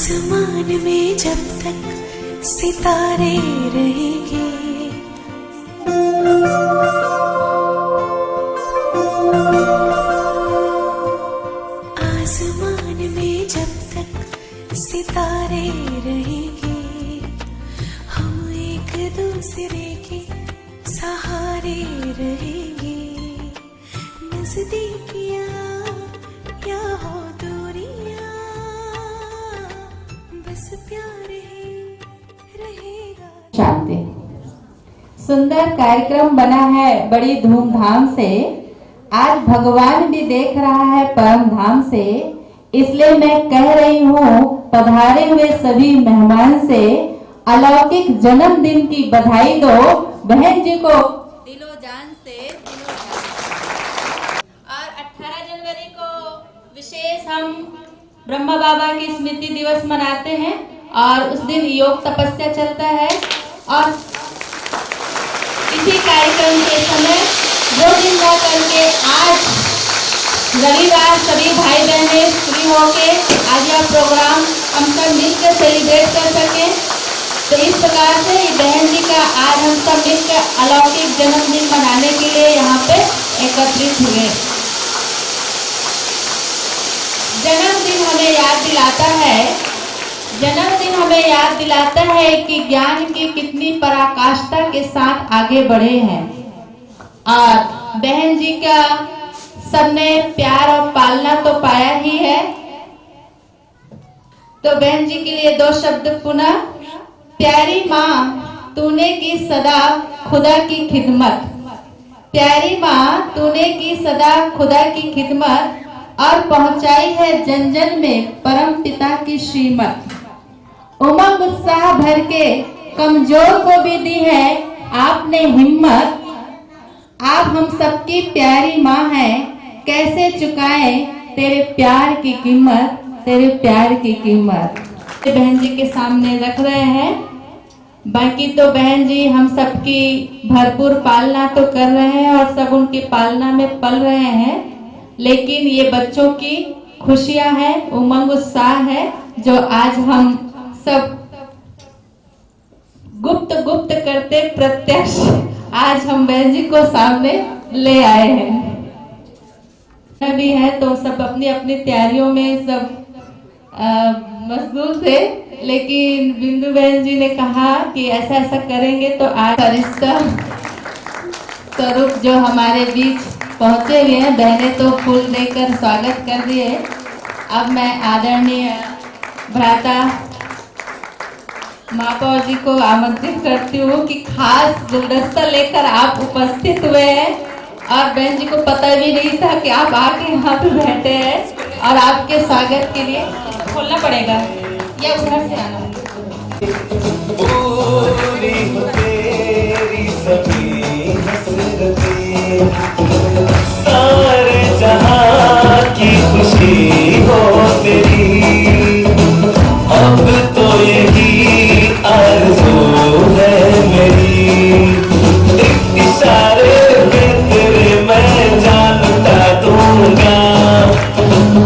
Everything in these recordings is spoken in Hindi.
आसमान में जब तक सितारे रहेंगे, आसमान में जब तक सितारे रहेंगे, हम एक दूसरे के सहारे रहेंगे। नजदीकियां या हो दूरियां, बस प्यार ही रहेगा। शांति। सुंदर कार्यक्रम बना है बड़ी धूमधाम से। आज भगवान भी देख रहा है परम धाम से, इसलिए मैं कह रही हूँ पधारे हुए सभी मेहमान से अलौकिक जन्मदिन की बधाई दो बहन जी को दिलो जान से दिलो जान। और 18 जनवरी को विशेष हम ब्रह्मा बाबा की स्मृति दिवस मनाते हैं और उस दिन योग तपस्या चलता है। और इसी कार्यक्रम के समय 2 दिन ना करके आज रविवार सभी भाई बहनें फ्री होके आज यह प्रोग्राम हम सब मिलकर सेलिब्रेट कर सकें। तो इस प्रकार से बहन जी का आज हम सब मिलकर अलौकिक जन्मदिन मनाने के लिए यहाँ पे एकत्रित हुए। जन्मदिन हमें याद दिलाता है कि ज्ञान की कितनी पराकाष्ठा के साथ आगे बढ़े हैं। और बहन जी का सबने प्यार और पालना तो पाया ही है। तो बहन जी के लिए 2 शब्द पुनः। प्यारी माँ तूने की सदा खुदा की खिदमत, प्यारी माँ तूने की सदा खुदा की खिदमत और पहुंचाई है जन जन में परम पिता की श्रीमत। उमंग उत्साह भर के कमजोर को भी दी है आपने हिम्मत। आप हम सबकी प्यारी माँ है, कैसे चुकाएं तेरे प्यार की कीमत, तेरे प्यार की कीमत। बहन जी के सामने रख रहे हैं। बाकी तो बहन जी हम सबकी भरपूर पालना तो कर रहे हैं और सब उनकी पालना में पल रहे हैं, लेकिन ये बच्चों की खुशियां हैं, उमंग उत्साह है जो आज हम सब गुप्त करते प्रत्यक्ष आज हम बहन जी को सामने ले आए हैं। भी है तो सब अपनी अपनी तैयारियों में सब मशगूल थे, लेकिन बिंदु बहन जी ने कहा कि ऐसा ऐसा करेंगे तो आज रिश्ता स्वरूप जो हमारे बीच पहुंचे हुए हैं, बहनें तो फूल देकर स्वागत कर दिए। अब मैं आदरणीय भ्राता महापौर जी को आमंत्रित करती हूँ कि खास गुलदस्ता लेकर आप उपस्थित हुए हैं और बहन जी को पता भी नहीं था कि आप आके यहाँ पे बैठे हैं और आपके स्वागत के लिए खोलना पड़ेगा या उधर से आना। सारे जहां की खुशी हो तेरी, अब तो यही आरज़ू है मेरी। एक इशारे में तेरे मैं जान लुटा दूंगा,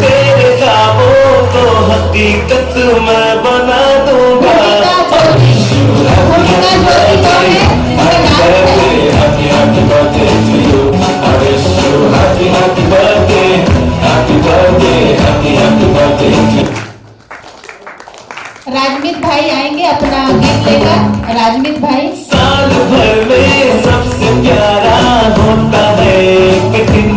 तेरे ख्वाबों को हकीकत मैं बना दूंगा। राजमीत भाई आएंगे अपना गीत लेकर। राजमीत भाई। साल भर में सबसे प्यारा होता है एक दिन।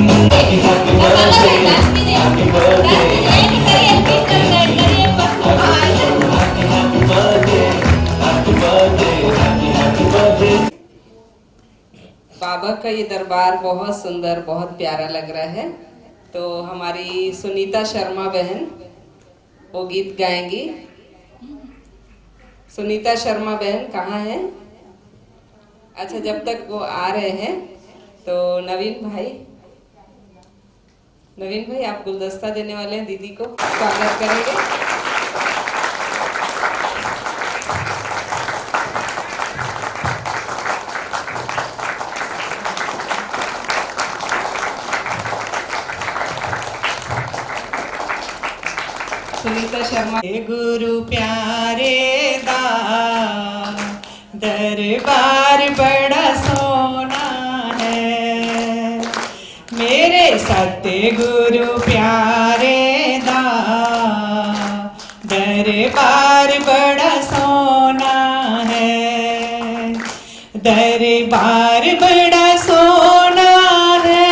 बाबा का ये दरबार बहुत सुंदर, बहुत प्यारा लग रहा है। तो हमारी सुनीता शर्मा बहन वो गीत गाएंगी। सुनीता शर्मा बहन कहाँ है? अच्छा, जब तक वो आ रहे हैं तो नवीन भाई आप गुलदस्ता देने वाले हैं, दीदी को स्वागत करेंगे। सुनीता शर्मा। गुरु प्यारे दा दरबार बड़ा सोना है, मेरे सतगुरु प्यारे दा दरबार बड़ा सोना है, दरबार बड़ा सोना है,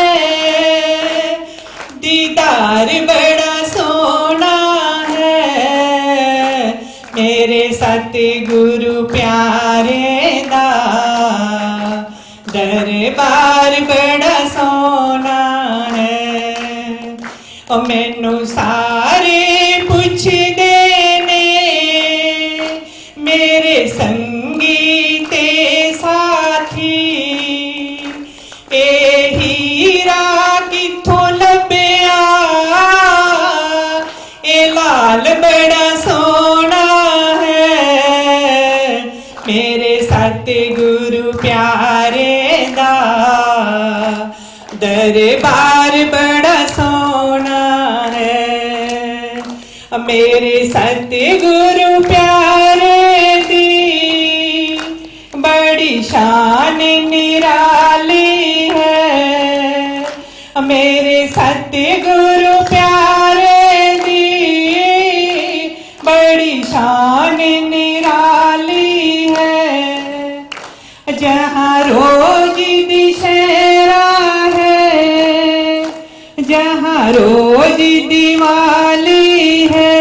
दीदार बड़ा सोना है, मेरे सतगुरु प्यारे दा दरबार बड़ा सोना है। ओ मैनू सारे पुछदे ने मेरे संगी ते साथी, ए हीरा किथों लभया, ए लाल बड़ा सोना है, मेरे सतगुरु प्यारे दा दरबार बड़ा सोना है, मेरे सतगुरु प्यारे दी बड़ी शान निराली है, मेरे सतगुरु प्यारे दी बड़ी शान निराली है, जहाँ रोज दिशहरा है, जहाँ रोज दिवाली है,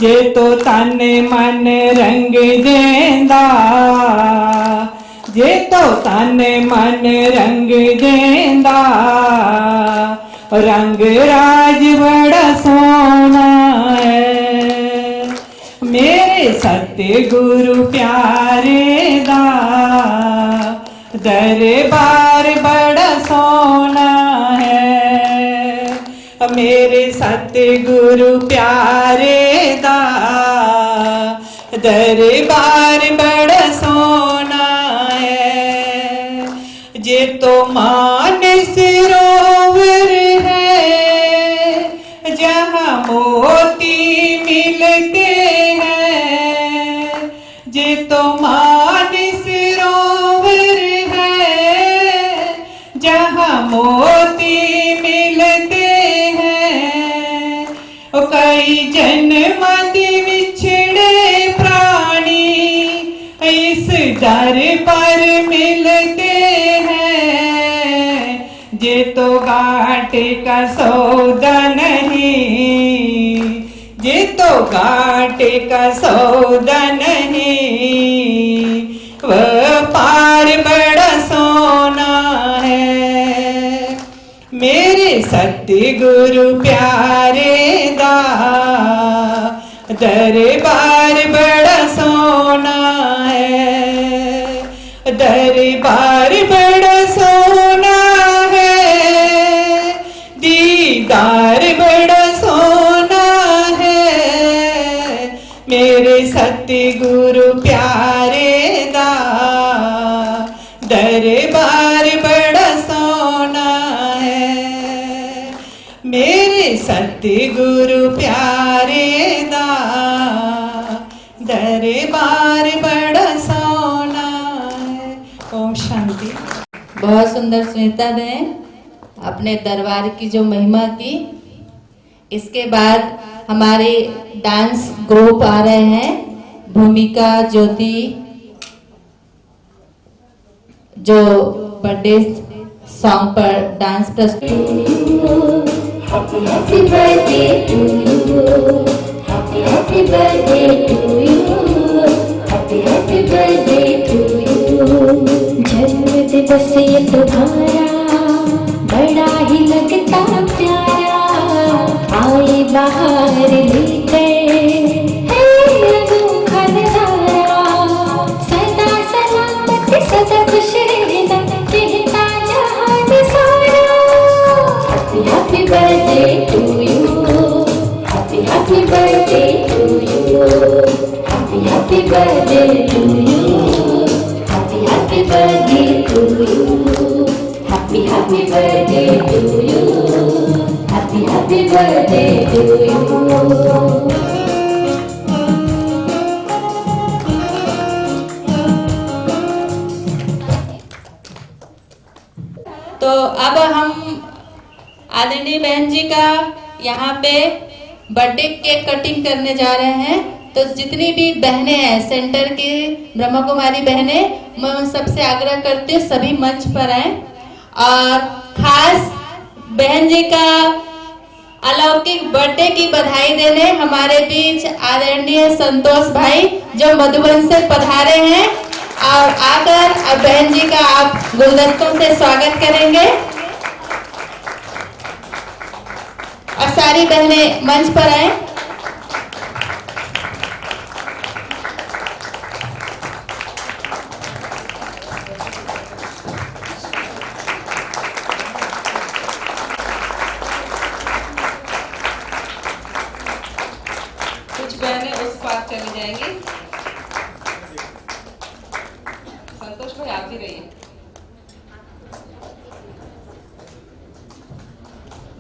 जे तो तन मन रंग देंदा, जे तो तन मन रंग देंदा, रंग राज बड़ा सोना है, मेरे सतगुरु प्यारे दा दरबार बड़ा सोना है, मेरे सतगुरु प्यारे दा दरबार बड़ा सोना है, जे तो मानस सरोवर है, जहाँ मोती मिलते हैं, जे तो मानस सरोवर है, जहाँ मोती मिलते हैं, ओ कई जन्म विछड़े प्राणी इस दर पर मिलते हैं, जे तो घाटे का सौदा नहीं, जे तो घाटे का सौदा नहीं, वह पार बड़ा सोना है, मेरे सतगुरु प्यारे दा दरबार बड़ा सोना है, दरबार बड़ा सोना है, दीदार बड़ा सोना है, मेरे सतगुरु प्यारे दा दरबार बड़ा सोना है, मेरे सतगुरु प्यारे दा दरबार बड़ा सोना है। ओम शांति। बहुत सुंदर सुनीता बहन अपने दरबार की जो महिमा की। इसके बाद हमारे डांस ग्रुप आ रहे हैं, भूमिका ज्योति जो बर्थडे सॉन्ग पर डांस प्रस्तुत। Happy birthday to you. Happy birthday to you. Happy birthday to you. जन्म दिवस ये तुम्हारा बड़ा ही लगता प्यारा, आए बाहर लेकर है अनोखा नजारा, सदा सलामत सदा खुश रहना कहता जहान सारा। Happy birthday to you. Happy birthday to you. Happy birthday to you. Happy birthday to you. Happy birthday to you. Happy happy birthday to you. तो अब हम आदरणीय बहन जी का यहाँ पे बर्थडे केक कटिंग करने जा रहे हैं। तो जितनी भी बहनें हैं सेंटर की ब्रह्मा कुमारी बहनें, मैं उन सबसे आग्रह करती हूँ सभी मंच पर आए और खास बहन जी का अलौकिक बर्थडे की बधाई देने हमारे बीच आदरणीय संतोष भाई जो मधुबन से पधारे हैं और आकर अब बहन जी का आप गुलदस्तों से स्वागत करेंगे और सारी बहनें मंच पर आए। कुछ बहनें उस पार चली जाएंगी। संतोष भाई आप भी रहिए।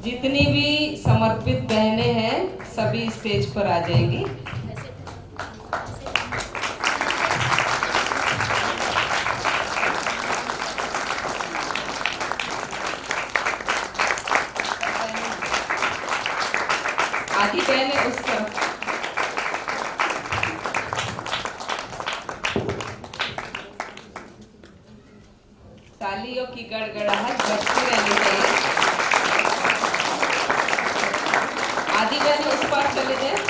जितनी भी समर्पित बहनें हैं सभी स्टेज पर आ जाएंगी। आधी बहनें उस तरफ। तालियों की गड़गड़ाहट बजती रहनी चाहिए। आधी बहनें उस पार चले जाए।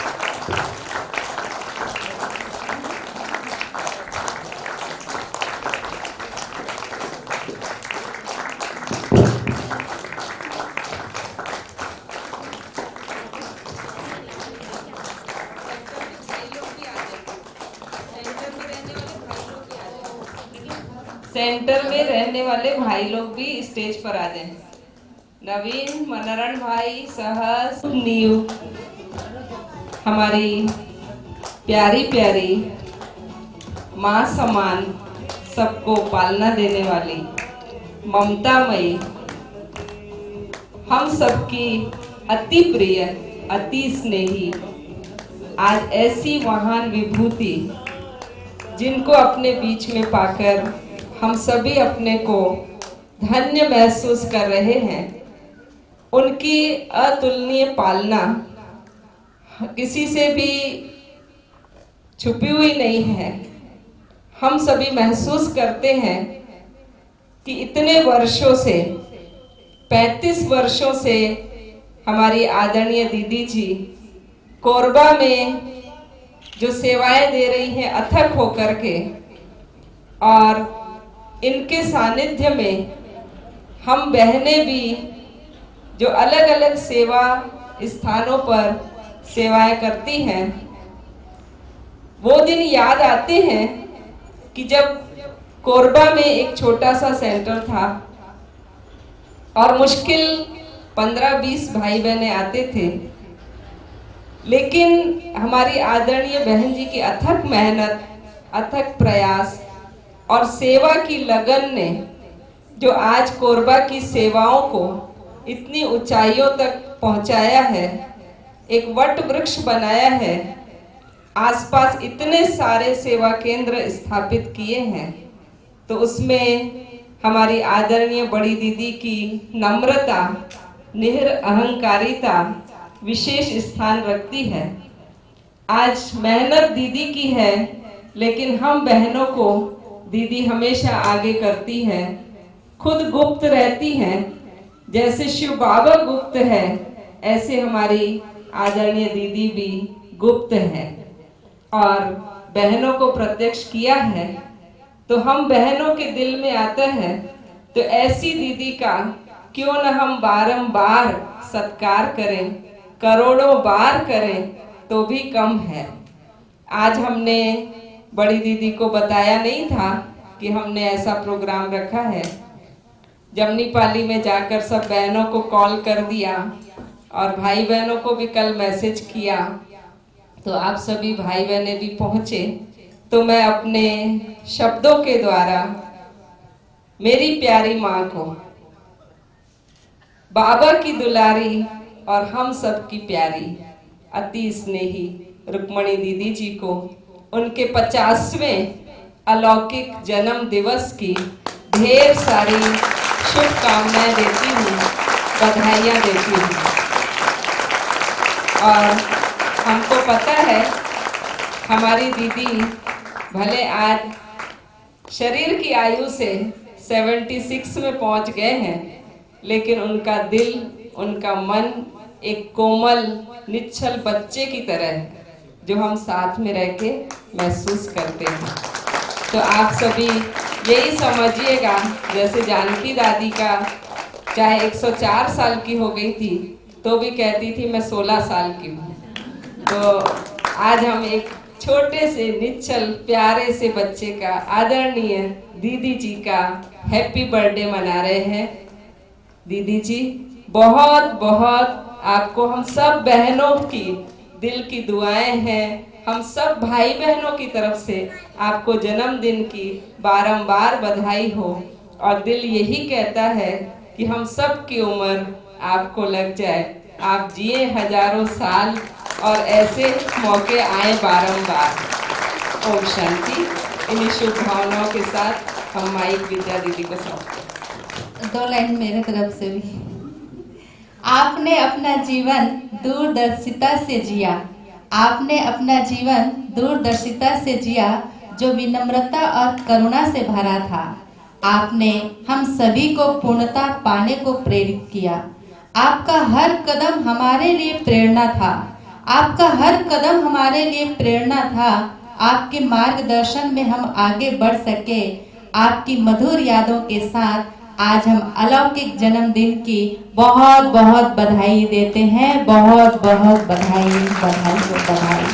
सेंटर में रहने वाले भाई लोग भी स्टेज पर आ जाएं। नवीन, मनरण भाई, सहस, नीव, हमारी प्यारी प्यारी माँ समान सबको पालना देने वाली ममतामयी, हम सबकी अति प्रिय, अति स्नेही, आज ऐसी महान विभूति जिनको अपने बीच में पाकर हम सभी अपने को धन्य महसूस कर रहे हैं, उनकी अतुलनीय पालना किसी से भी छुपी हुई नहीं है। हम सभी महसूस करते हैं कि इतने वर्षों से 35 वर्षों से हमारी आदरणीय दीदी जी कोरबा में जो सेवाएं दे रही हैं अथक होकर के, और इनके सानिध्य में हम बहनें भी जो अलग अलग सेवा स्थानों पर सेवाएं करती हैं, वो दिन याद आते हैं कि जब कोरबा में एक छोटा सा सेंटर था और मुश्किल 15-20 भाई बहनें आते थे, लेकिन हमारी आदरणीय बहन जी की अथक मेहनत, अथक प्रयास और सेवा की लगन ने जो आज कोरबा की सेवाओं को इतनी ऊंचाइयों तक पहुंचाया है, एक वट वृक्ष बनाया है, आसपास इतने सारे सेवा केंद्र स्थापित किए हैं, तो उसमें हमारी आदरणीय बड़ी दीदी की नम्रता, निरअहंकारिता विशेष स्थान रखती है। आज मेहनत दीदी की है, लेकिन हम बहनों को दीदी हमेशा आगे करती है, खुद गुप्त रहती हैं। जैसे शिव बाबा गुप्त है, ऐसे हमारी आदरणीय दीदी भी गुप्त है और बहनों को प्रत्यक्ष किया है। तो हम बहनों के दिल में आता है, तो ऐसी दीदी का क्यों न हम बारंबार सत्कार करें, करोड़ों बार करें तो भी कम है। आज हमने बड़ी दीदी को बताया नहीं था कि हमने ऐसा प्रोग्राम रखा है। जमनी पाली में जाकर सब बहनों को कॉल कर दिया और भाई बहनों को भी कल मैसेज किया, तो आप सभी भाई बहनें भी पहुंचे। तो मैं अपने शब्दों के द्वारा मेरी प्यारी माँ को, बाबा की दुलारी और हम सब की प्यारी अति स्नेही रुक्मणी दीदी जी को उनके 50वें अलौकिक जन्म दिवस की ढेर सारी शुभकामनाएं देती हूँ, बधाइयाँ देती हूँ। और हमको पता है हमारी दीदी भले आज शरीर की आयु से 76 में पहुंच गए हैं, लेकिन उनका दिल, उनका मन एक कोमल निश्चल बच्चे की तरह है, जो हम साथ में रह के महसूस करते हैं। तो आप सभी यही समझिएगा, जैसे जानकी दादी का चाहे 104 साल की हो गई थी तो भी कहती थी मैं 16 साल की हूँ। तो आज हम एक छोटे से निश्चल प्यारे से बच्चे का, आदरणीय दीदी जी का हैप्पी बर्थडे मना रहे हैं। दीदी जी बहुत बहुत आपको हम सब बहनों की दिल की दुआएं हैं। हम सब भाई बहनों की तरफ से आपको जन्मदिन की बारंबार बधाई हो, और दिल यही कहता है कि हम सब की उम्र आपको लग जाए, आप जिए हजारों साल और ऐसे मौके आए बारंबार। ओम शांति। इन्हीं शुभ भावनाओं के साथ हम माइक विद्या दीदी को सौंपते। 2 लाइन मेरे तरफ से भी। आपने अपना जीवन दूरदर्शिता से जिया, आपने अपना जीवन दूरदर्शिता से जिया, जो विनम्रता और करुणा से भरा था। आपने हम सभी को पूर्णता पाने को प्रेरित किया। आपका हर कदम हमारे लिए प्रेरणा था, आपका हर कदम हमारे लिए प्रेरणा था। आपके मार्गदर्शन में हम आगे बढ़ सके। आपकी मधुर यादों के साथ आज हम अलौकिक जन्मदिन की बहुत बहुत बधाई देते हैं। बहुत बहुत बधाई बधाई बधाई।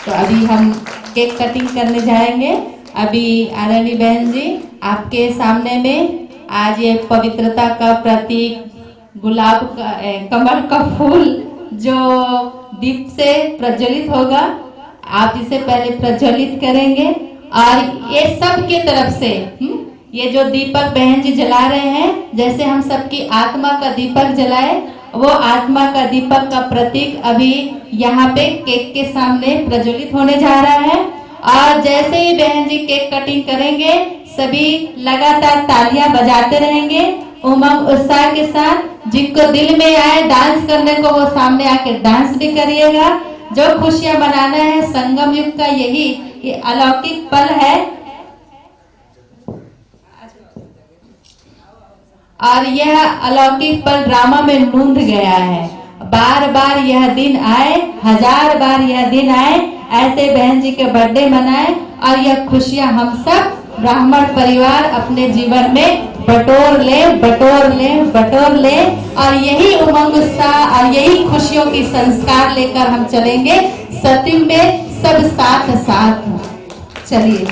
तो अभी हम केक कटिंग करने जाएंगे। अभी आदरणीय बहन जी आपके सामने में आज ये पवित्रता का प्रतीक गुलाब का कमल का फूल जो दीप से प्रज्वलित होगा, आप इसे पहले प्रज्वलित करेंगे। और ये सब के तरफ से ये जो दीपक बहन जी जला रहे हैं, जैसे हम सबकी आत्मा का दीपक जलाए, वो आत्मा का दीपक का प्रतीक अभी यहाँ पे केक के सामने प्रज्वलित होने जा रहा है। और जैसे ही बहन जी केक कटिंग करेंगे, सभी लगातार तालियां बजाते रहेंगे उमंग उत्साह के साथ। जिनको दिल में आए डांस करने को वो सामने आके डांस भी करिएगा। जो खुशियां मनाना है, संगम युग का यही अलौकिक पल है। और यह अलौकिक पल ड्रामा में नूंद गया है। बार बार यह दिन आए, 1000 बार यह दिन आए, ऐसे बहन जी के बर्थडे मनाए और यह खुशियां हम सब ब्राह्मण परिवार अपने जीवन में बटोर ले बटोर ले बटोर ले। और यही उमंग उत्साह और यही खुशियों की संस्कार लेकर हम चलेंगे सत्युग में, सब साथ साथ। चलिए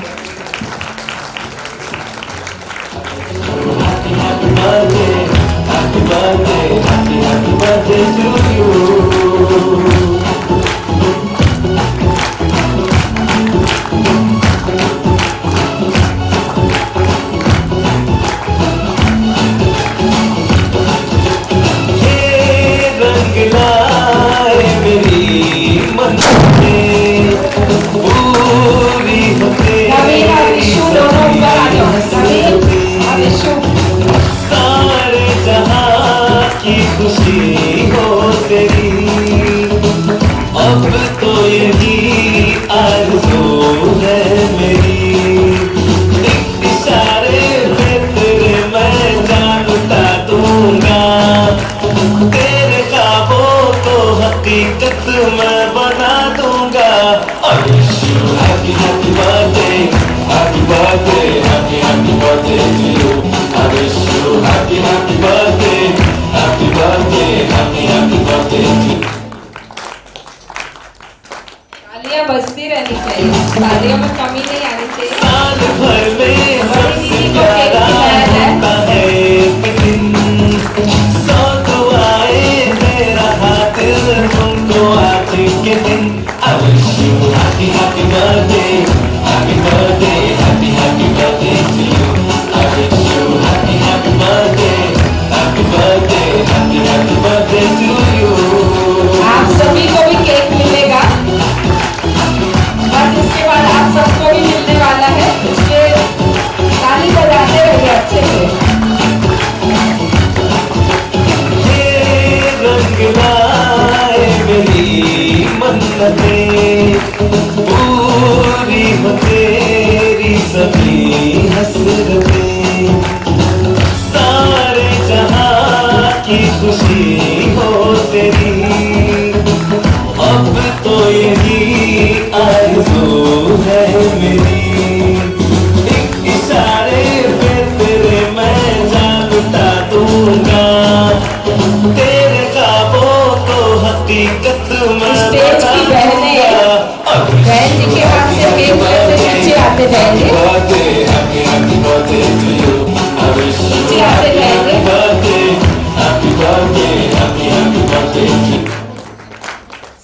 Happy birthday to you. ये रंग लाए मेरी मन में, पूरी होते सारे जहां की खुशी हो तेरी। अब तो यही आरज़ू है मेरी, एक इशारे पे तेरे मैं जान लुटा दूंगा। तेरे ख्वाबों को हकीकत मैं बना दूंगा। I wish you happy happy birthday, happy birthday, happy birthday to you. I wish you happy happy birthday, happy birthday, happy birthday to you. तालियां बजती रहनी चाहिए, तालियों में कमी नहीं आनी चाहिए। साल भर में सबसे प्यारा होता है एक दिन, 100 दुआएं मेरा हाथ तुमको आज के दिन। I wish you happy happy birthday, happy birthday, happy birthday to you. I wish you happy happy birthday, happy birthday, happy birthday. मन्नतें पूरी हो तेरी सभी हसरतें, सारे जहां की खुशी हो तेरी, अब तो यही आरज़ू है मेरी। एक इशारे पे तेरे मैं जान लुटा दूंगा, तेरे ख्वाबों को हकीकत में स्टेज की बहनें बहन जी के हाथ से केक लेते नीचे आते जाएंगे, नीचे आते जाएंगे।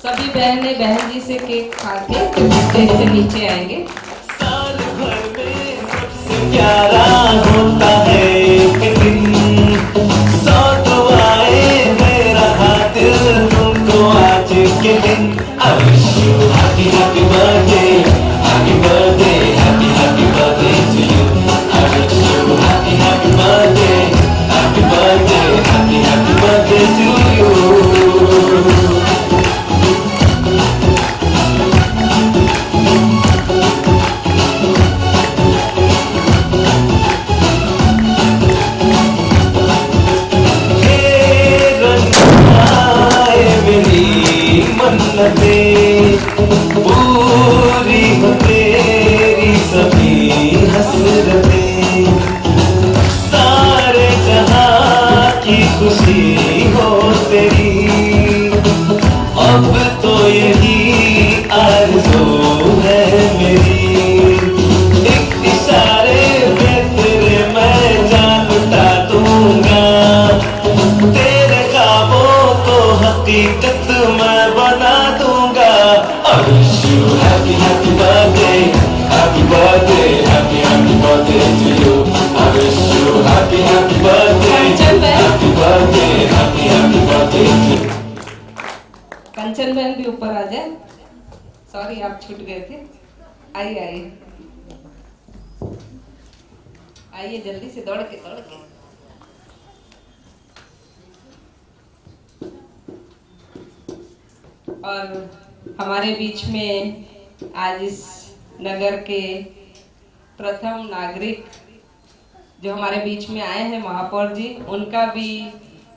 सभी बहनें बहन जी से केक खा के स्टेज से नीचे आएंगे। साल भर में सबसे प्यारा होता है एक दिन, 100 दुआएं मेरा हाथ तुमको आज के दिन। I wish you happy happy birthday, happy birthday, happy happy birthday to you. I wish you happy happy birthday, happy birthday, happy happy birthday to you. मन्नतें पूरी हो तेरी सभी हसरतें, सारे जहां की खुशी हो तेरी, अब तो यही आरज़ू है मेरी। एक इशारे पे तेरे मैं जान लुटा दूंगा, तेरे ख्वाबों को हकीकत मैं बना दूंगा। I wish you happy happy birthday, happy birthday, happy happy birthday to you. I wish you happy happy birthday, happy birthday, happy happy birthday to you. कंचन बहन भी ऊपर आ जाए, सॉरी आप छूट गए थे। आइए आइए आइए जल्दी से दौड़ के दौड़ के। और हमारे बीच में आज इस नगर के प्रथम नागरिक जो हमारे बीच में आए हैं महापौर जी, उनका भी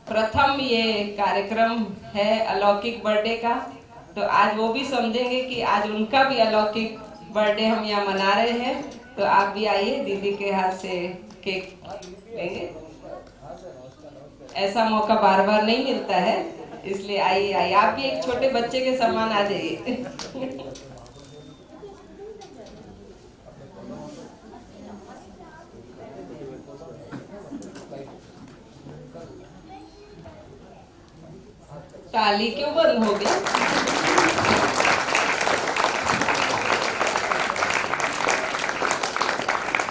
प्रथम ये कार्यक्रम है अलौकिक बर्थडे का, तो आज वो भी समझेंगे कि आज उनका भी अलौकिक बर्थडे हम यहाँ मना रहे हैं। तो आप भी आइए, दीदी के हाथ से केक लेंगे। ऐसा मौका बार बार नहीं मिलता है, इसलिए आइए आइए, आप भी एक छोटे बच्चे के समान आ जाइए। ताली क्यों बंद हो गई?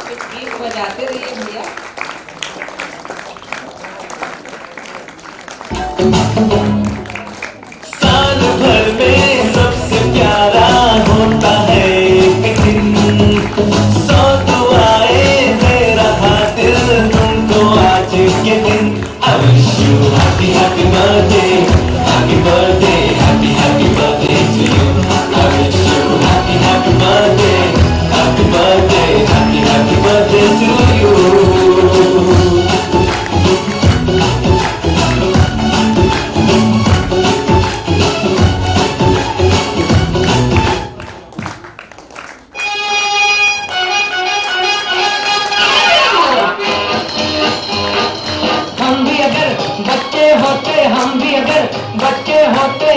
कुछ गीत बजाते रहिए भैया। साल भर में सबसे प्यारा होता है एक दिन, 100 दुआएं मेरा हाथ तुमको आज के दिन। I wish you happy happy birthday, happy birthday, happy happy birthday to you. I wish you happy happy birthday, happy birthday, happy happy birthday to you.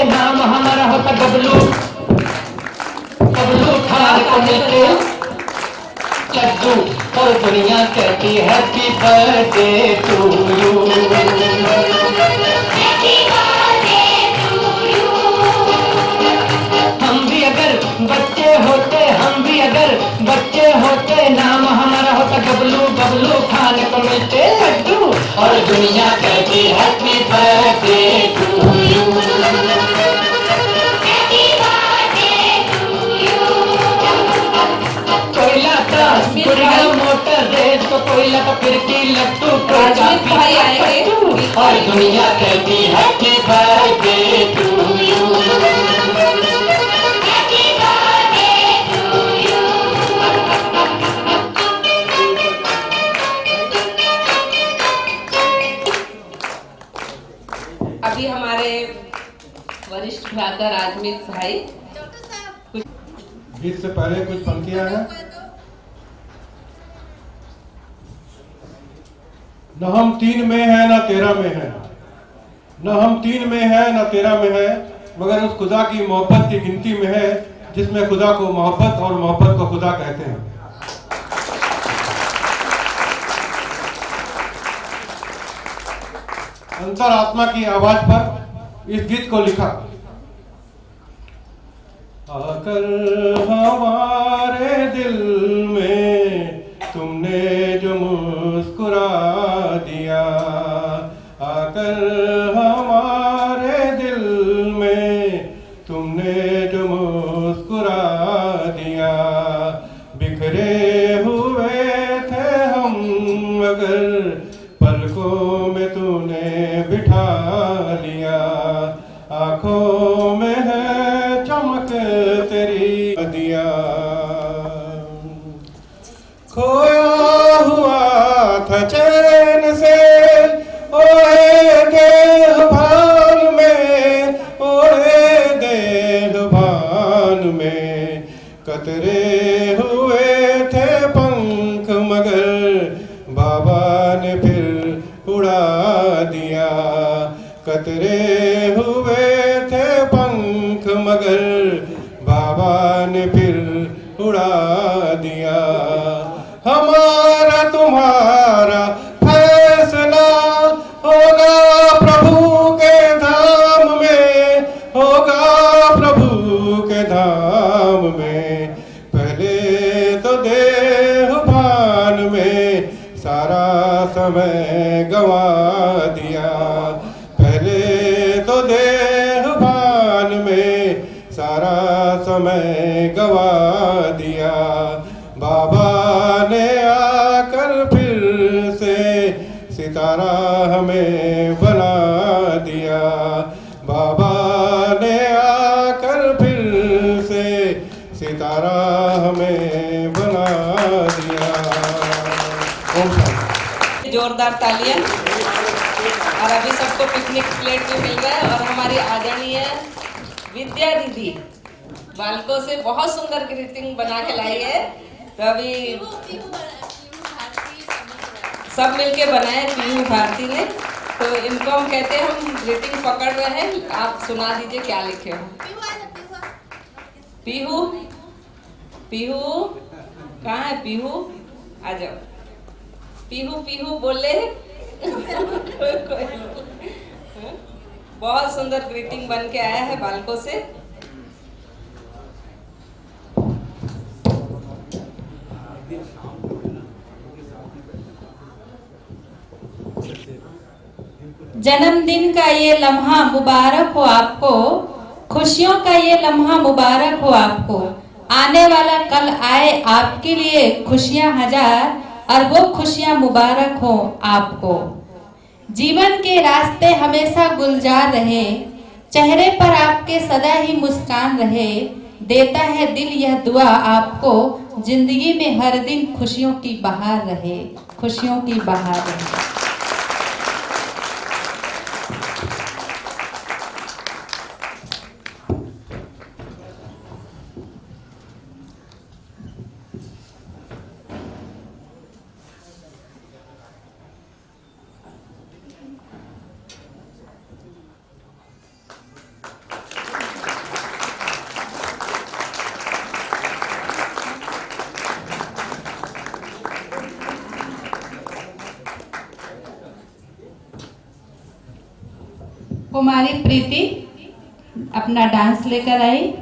नाम हमारा होता गबलू, गबलू खान को मिलते लड्डू, और दुनिया कहती हैप्पी बर्थडे टू यू। हम भी अगर बच्चे होते, हम भी अगर बच्चे होते, नाम हमारा होता गबलू, गबलू खान को मिलते लड्डू, और दुनिया कहती happy birthday to you. Motor race को कोयला का फिरकी लट्टू, राजवीर भाई आएंगे और दुनिया कहती हैप्पी बर्थडे टू यू। वरिष्ठ भ्राता राजमीत भाई। गीत से पहले कुछ पंक्तियां हैं। न हम तीन में है न तेरा में है, न हम तीन में है न तेरा में है, मगर उस खुदा की मोहब्बत की गिनती में है जिसमें खुदा को मोहब्बत और मोहब्बत को खुदा कहते हैं। अंतरात्मा की आवाज पर इस गीत को लिखा। आकर हमारे दिल में तुमने जो मुस्कुरा दिया, आकर हमारे दिल में तुमने जो मुस्कुरा दिया। बिखरे हुए थे हम मगर पलकों में तूने बिठा लिया। आंखों में है चमक तेरी दिया। खोया हुआ था चैन से ओए देहभान में, ओए देहभान में कतरे हुए थे पंख मगर बाबा ने फिर उड़ा दिया। कतरे हुए थे पंख मगर बाबा ने फिर उड़ा दिया। हमारा तुम्हारा फैसला होगा प्रभु के धाम में, होगा प्रभु के धाम में। पहले तो देहभान में सारा समय गवा दिया, पहले तो देहभान में सारा समय गवा दिया। बाबा ने आकर फिर से सितारा हमें बना दिया। बाबा ने आकर फिर से सितारा हमें बना दिया। ओम शांति। जोरदार तालियां। और अभी सबको पिकनिक प्लेट भी मिल रहा है। और हमारी आदरणीय विद्या दीदी बालकों से बहुत सुंदर ग्रीटिंग बना के लाई है। तो अभी सब मिलके बनाए पीहू भारती ने। तो इनको हम कहते हैं, हम ग्रीटिंग पकड़ रहे हैं, आप सुना दीजिए क्या लिखे हो। पीहू, पीहू कहाँ है पीहू? आ जाओ। पीहू पीहू बोले। बहुत सुंदर ग्रीटिंग बन के आया है बालकों से। जन्मदिन का ये लम्हा मुबारक हो आपको, खुशियों का ये लम्हा मुबारक हो आपको। आने वाला कल आए आपके लिए खुशियां हजार, और वो खुशियां मुबारक हो आपको। जीवन के रास्ते हमेशा गुलजार रहे, चेहरे पर आपके सदा ही मुस्कान रहे। देता है दिल यह दुआ आपको, जिंदगी में हर दिन खुशियों की बहार रहे, खुशियों की बहार रहे। कुमारी प्रीति अपना डांस लेकर आई।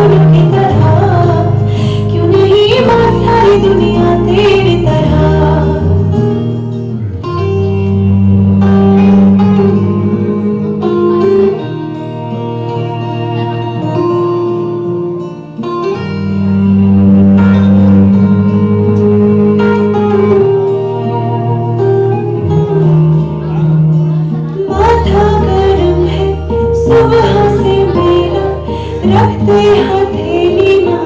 फूल की तरह, क्यों नहीं माँ सारी दुनिया तेरी तरह। माथा गरम है सुबह से मेरा, रखते हथेली ना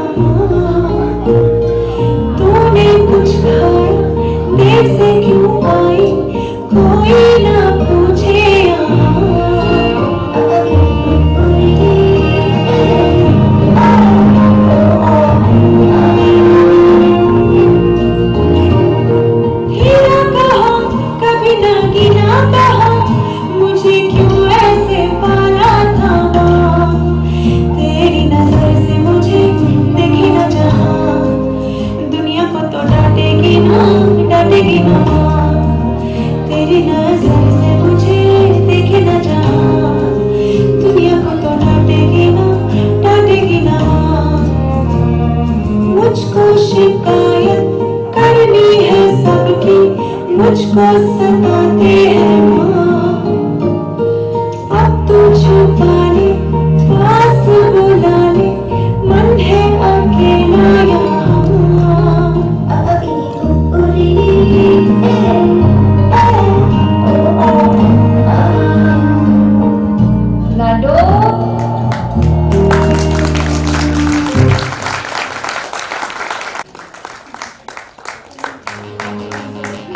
तूने कुछ खाया, देर से क्यों आई, कोई ना पूछे हीरा कहा कभी ना गिना कहा, मुझे क्यों ऐसे पाला था माँ। तेरी नजर से मुझे देखे ना जहाँ, दुनिया को तो डांटेगी ना माँ। तेरी नजर से मुझे देखे ना जहाँ, दुनिया को तो डांटेगी ना माँ। मुझको शिकायत करनी है सबकी, मुझको सताते हैं माँ। अब तू छुपा ले, पास बुला ले, मन है अकेला यहाँ। लाडो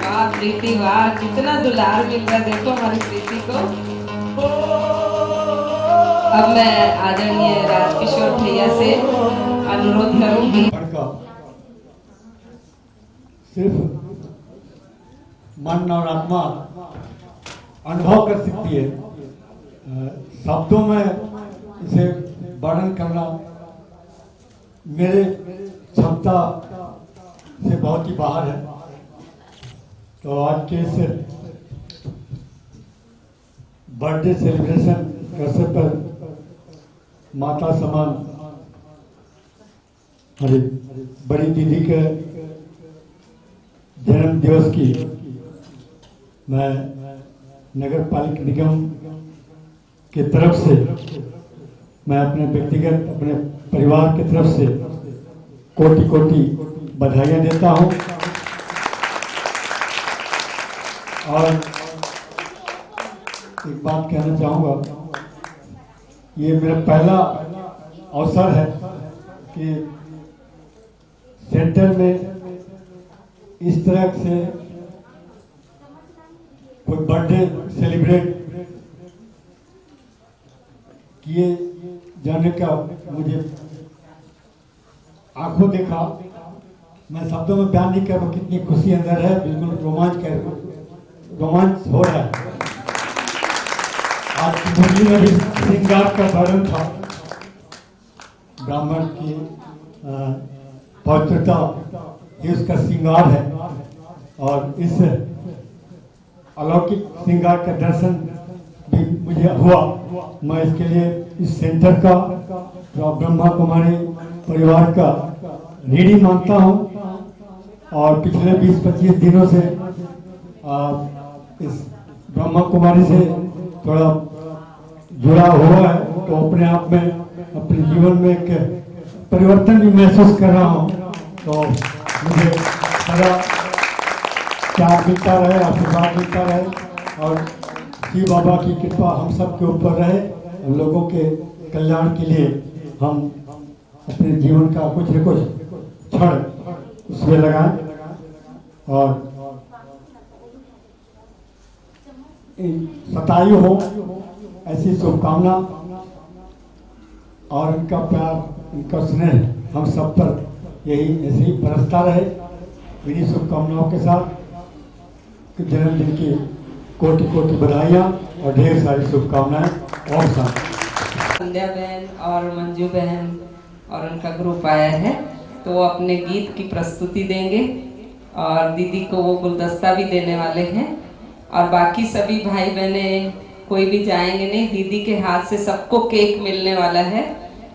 वाह प्रीति वाह, कितना दुलार मिल रहा है, देखो हमारी प्रीति को। अब मैं आदरणीय राजकिशोर भैया से अनुरोध करूंगी। का सिर्फ मन और आत्मा अनुभव कर सकती है, शब्दों में इसे वर्णन करना मेरे क्षमता से बहुत ही बाहर है। तो आज के इस बर्थडे सेलिब्रेशन के अवसर पर माता समान हमारी बड़ी दीदी के जन्म दिवस की मैं नगर पालिका निगम की तरफ से, मैं अपने व्यक्तिगत अपने परिवार की तरफ से कोटि कोटि बधाइयाँ देता हूँ। और एक बात कहना चाहूँगा, ये मेरा पहला अवसर है कि सेंटर में इस तरह से कोई बर्थडे सेलिब्रेट किए जाने का मुझे आंखों देखा। मैं शब्दों में बयान नहीं कर रहा, कितनी खुशी अंदर है, बिल्कुल रोमांच हो रहा है। आज की मुरली में भी श्रृंगार का वर्णन था, ब्राह्मण की पवित्रता ये उसका श्रृंगार है। और इस अलौकिक श्रृंगार का दर्शन भी मुझे हुआ। मैं इसके लिए इस सेंटर का, जो ब्रह्मा कुमारी परिवार का ऋणी मानता हूँ। और पिछले 20-25 दिनों से इस ब्रह्मा कुमारी से थोड़ा जुड़ा हुआ है, तो अपने आप में अपने जीवन में एक परिवर्तन भी महसूस कर रहा हूँ। तो मुझे बड़ा प्यार मिलता रहे, आशीर्वाद मिलता रहे और शिव बाबा की कृपा हम सब के ऊपर रहे। हम लोगों के कल्याण के लिए हम अपने जीवन का कुछ न कुछ क्षण उसमें लगाएं। और शतायु हो ऐसी शुभकामना और इनका प्यार, इनका स्नेह हम सब पर यही ऐसे ही बरसता रहे। मेरी शुभकामनाओं के साथ जन्मदिन की कोटि कोटि बधाइयाँ और ढेर सारी शुभकामनाएं। और संध्या बहन और मंजू बहन और उनका ग्रुप आया है, तो वो अपने गीत की प्रस्तुति देंगे और दीदी को वो गुलदस्ता भी देने वाले हैं। और बाकी सभी भाई बहने कोई भी जाएंगे नहीं, दीदी के हाथ से सबको केक मिलने वाला है।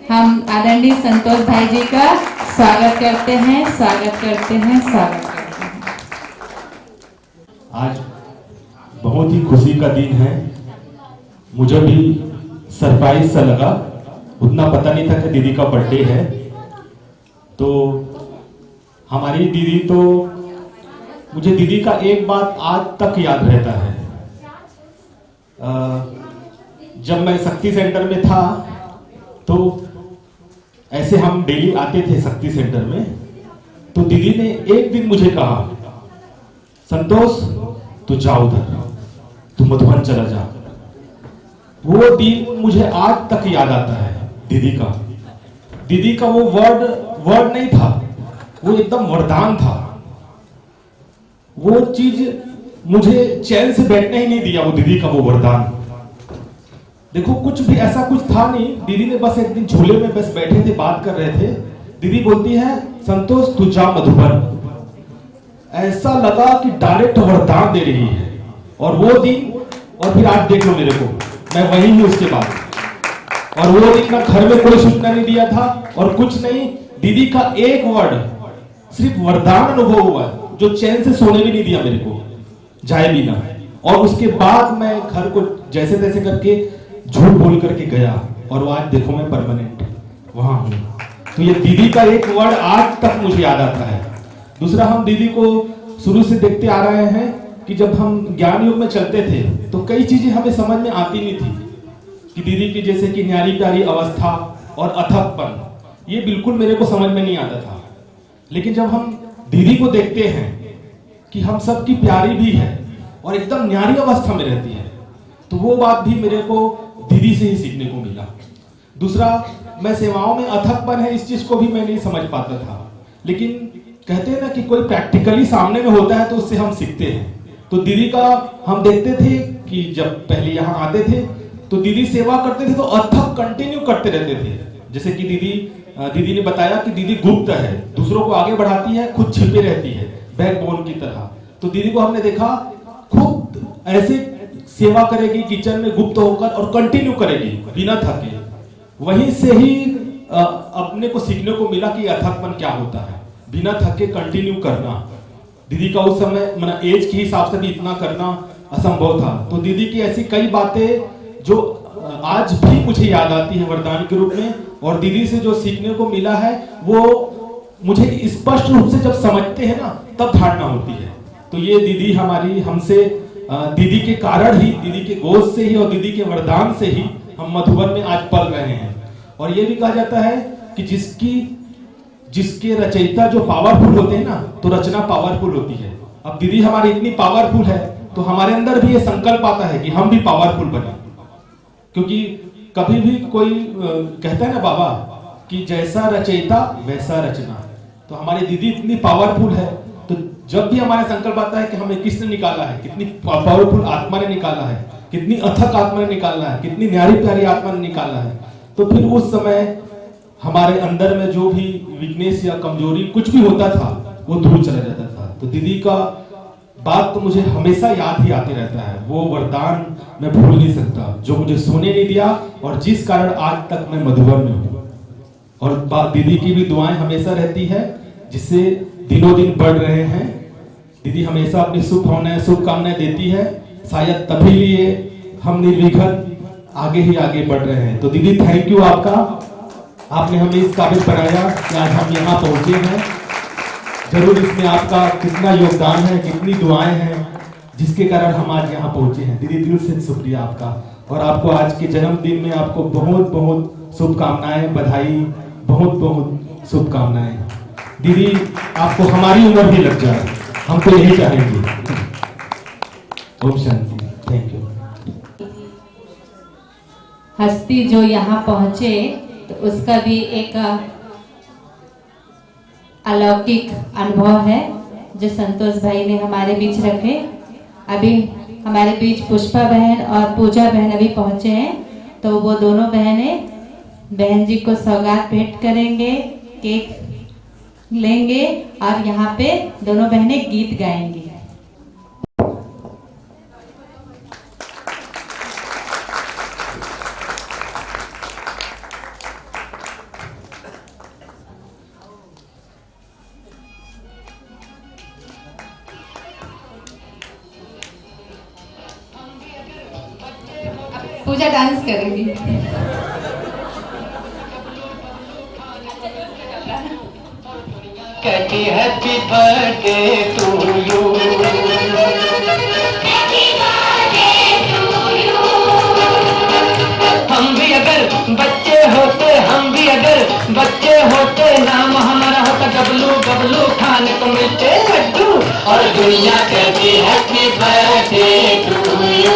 हम आदरणीय संतोष भाई जी का स्वागत करते हैं, स्वागत करते हैं, स्वागत करते हैं। आज बहुत ही खुशी का दिन है। मुझे भी सरप्राइज सा लगा, उतना पता नहीं था कि दीदी का बर्थडे है। तो हमारी दीदी, तो मुझे दीदी का एक बात आज तक याद रहता है। जब मैं शक्ति सेंटर में था तो ऐसे हम डेली आते थे शक्ति सेंटर में, तो दीदी ने एक दिन मुझे कहा, संतोष तू जा उधर, तू मधुबन चला जा। वो दिन मुझे आज तक याद आता है। दीदी का वो वर्ड नहीं था, वो एकदम वरदान था। वो चीज मुझे चैन से बैठने ही नहीं दिया, वो दीदी का वो वरदान। देखो कुछ भी ऐसा कुछ था नहीं, दीदी ने बस एक दिन झूले में बस बैठे थे, बात कर रहे थे। दीदी बोलती है, संतोष तू जा मधुबन। ऐसा लगा कि डायरेक्ट वरदान दे रही है। और वो दिन, और फिर आज देख लो मेरे को, मैं वही हूं उसके बाद। और वो दिन ना घर में कोई सूचना नहीं दिया था और कुछ नहीं, दीदी का एक वर्ड, सिर्फ वरदान अनुभव हुआ, जो चैन से सोने भी नहीं दिया मेरे को, जाए भी ना। और उसके बाद मैं घर को जैसे तैसे करके झूठ बोल करके गया, और आज देखो मैं परमानेंट वहां हूं। तो ये दीदी का एक वर्ड आज तक मुझे याद आता है। दूसरा, हम दीदी को शुरू से देखते आ रहे हैं कि जब हम ज्ञान युग में चलते थे तो कई चीजें हमें समझ में आती नहीं थी, कि दीदी की जैसे कि न्यारी प्यारी अवस्था और अथकपन, ये बिल्कुल मेरे को समझ में नहीं आता था। लेकिन जब हम दीदी को देखते हैं कि हम सब की प्यारी भी है और एकदम न्यारी अवस्था में रहती है, तो वो बात भी मेरे को दीदी से ही सीखने को मिला। दूसरा, मैं सेवाओं में अथकपन है, इस चीज को भी मैं नहीं समझ पाता था। लेकिन कहते हैं ना कि कोई प्रैक्टिकली सामने में होता है तो उससे हम सीखते हैं। तो दीदी का हम देखते थे कि जब पहले यहाँ आते थे तो दीदी सेवा करते थे तो अथक कंटिन्यू करते रहते थे। जैसे कि दीदी ने बताया कि दीदी गुप्त है, दूसरों को आगे बढ़ाती है, खुद छिपे रहती है, बैकबोन की तरह। तो दीदी को हमने देखा खुद ऐसे सेवा करेगी किचन में गुप्त होकर और कंटिन्यू करेगी बिना थके। वहीं से ही अपने को सीखने को मिला कि अथकपन क्या होता है, बिना थके कंटिन्यू करना। दीदी का उस समय मतलब एज के हिसाब से भी इतना करना असंभव था। तो दीदी की ऐसी कई बातें जो आज भी मुझे याद आती है वरदान के रूप में, और दीदी से जो सीखने को मिला है वो मुझे स्पष्ट रूप से जब समझते हैं ना तब धारणा होती है। तो ये दीदी हमारी, हमसे दीदी के कारण ही, दीदी के गोद से ही और दीदी के वरदान से ही हम मधुबन में आज पल रहे हैं। और ये भी कहा जाता है कि जिसके रचयिता जो पावरफुल होते हैं ना, तो रचना पावरफुल होती है। अब दीदी हमारी इतनी पावरफुल है तो हमारे अंदर भी ये संकल्प आता है कि हम भी पावरफुल बने। क्योंकि कभी भी कोई कहता है ना बाबा कि जैसा रचयिता वैसा रचना, तो हमारी दीदी इतनी पावरफुल है। तो जब भी हमारा संकल्प आता है कि हमें किसने निकाला है, कितनी पावरफुल आत्मा ने निकाला है, कितनी अथक आत्मा ने निकाला है, कितनी न्यारी प्यारी आत्मा ने निकाला है, तो फिर उस समय हमारे अंदर में जो भी वीकनेस या कमजोरी कुछ भी होता था वो दूर चला जाता था। तो दीदी का बात तो मुझे हमेशा याद ही आते रहता है। वो वरदान मैं भूल नहीं सकता, जो मुझे सोने नहीं दिया और जिस कारण आज तक मैं मधुबन में हूँ। और दीदी की भी दुआएं हमेशा रहती है, जिससे दिनों दिन बढ़ रहे हैं। दीदी हमेशा अपनी शुभकामनाएं देती है, शायद तभी लिए हम निर्विघ्न आगे ही आगे बढ़ रहे हैं। तो दीदी थैंक यू आपका, आपने हमें इस काबिल बनाया कि आज हम यहाँ पहुंचे हैं। जरूर इसमें आपका कितना योगदान है, कितनी दुआएं हैं, जिसके कारण हम आज यहाँ पहुंचे हैं। दीदी दिल से शुक्रिया आपका, और आपको आज के जन्मदिन में आपको बहुत बहुत शुभकामनाएं, बधाई, बहुत बहुत शुभकामनाएं। दीदी आपको हमारी उम्र भी लग जाए, हम तो यही चाहेंगे। ओम शांति। Thank you. हस्ती जो यहाँ पहुंचे तो उसका भी एक अलौकिक अनुभव है जो संतोष भाई ने हमारे बीच रखे। अभी हमारे बीच पुष्पा बहन और पूजा बहन अभी पहुंचे हैं, तो वो दोनों बहन जी को सौगात भेंट करेंगे, केक लेंगे और यहाँ पे दोनों बहनें गीत गाएंगी। पूजा डांस करेगी। कहती हैप्पी बर्थडे टू यू, हम भी अगर बच्चे होते, हम भी अगर बच्चे होते, नाम हमारा होता गबलू, गबलू खाने को मिलते लड्डू, और दुनिया कहती हैप्पी बर्थडे टू यू।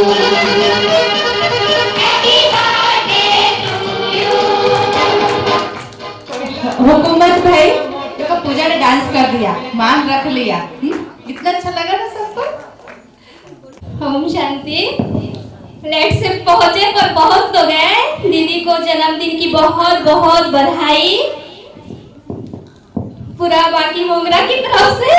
हुकूमत भाई देखो पूजा ने डांस कर दिया, मान रख लिया। कितना अच्छा लगा ना सबको। ओम शांति। फ्लैट से पहुंचे पर पहुंच तो गए। दीदी को जन्मदिन की बहुत बहुत बधाई पूरा बाकी मोगरा की तरफ से।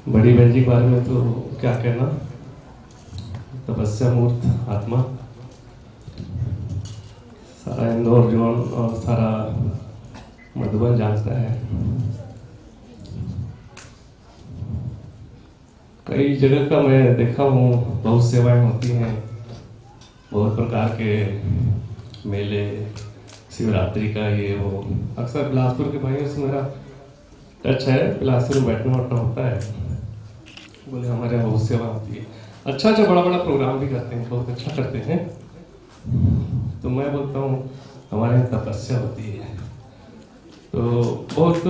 बड़ी बहन जी के बारे में तो क्या कहना, तपस्या मूर्त आत्मा, सारा इंदौर जोन और सारा मधुबन जानता है। कई जगह का मैं देखा हूँ, बहुत सेवाएं होती हैं, बहुत प्रकार के मेले, शिवरात्रि का ये वो। अक्सर बिलासपुर के भाइयों से मेरा टच है, बिलासपुर में बैठना उठना होता है, बोले हमारे यहाँ बहुत सेवा होती है। अच्छा बड़ा बड़ा प्रोग्राम भी करते हैं, बहुत अच्छा करते हैं। तो मैं बोलता हूँ हमारे यहाँ तपस्या होती है, तो बहुत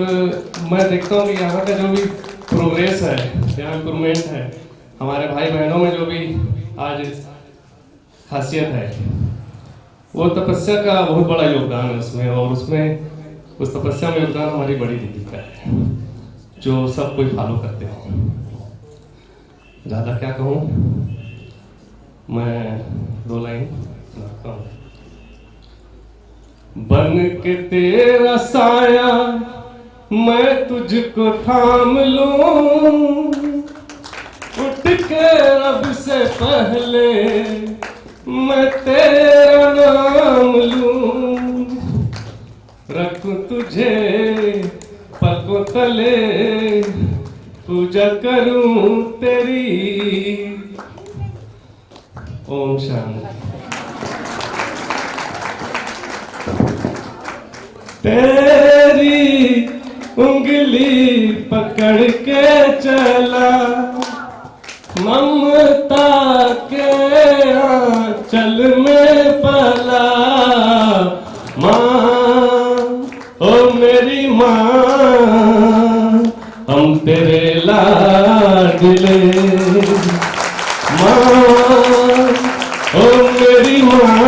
मैं देखता हूँ कि यहाँ का जो भी प्रोग्रेस है, यहाँ इम्प्रूवमेंट है, हमारे भाई बहनों में जो भी आज खासियत है, वो तपस्या का बहुत बड़ा योगदान है उसमें। और उसमें उस तपस्या में योगदान हमारी बड़ी दीदी का है, जो सब कोई फॉलो करते हैं। ज़्यादा क्या कहूँ, मैं 2 लाइन सुनाता हूँ। बन के तेरा साया मैं तुझको थाम लूं, उठ के रब से पहले मैं तेरा नाम लूं, रखूं तुझे पलकों तले, पूजा करूं तेरी। ओम शांति। तेरी उंगली पकड़ के चला, ममता के आंचल में पला, माँ ओ मेरी माँ, हम तेरे लाडले, माँ ओ मेरी माँ,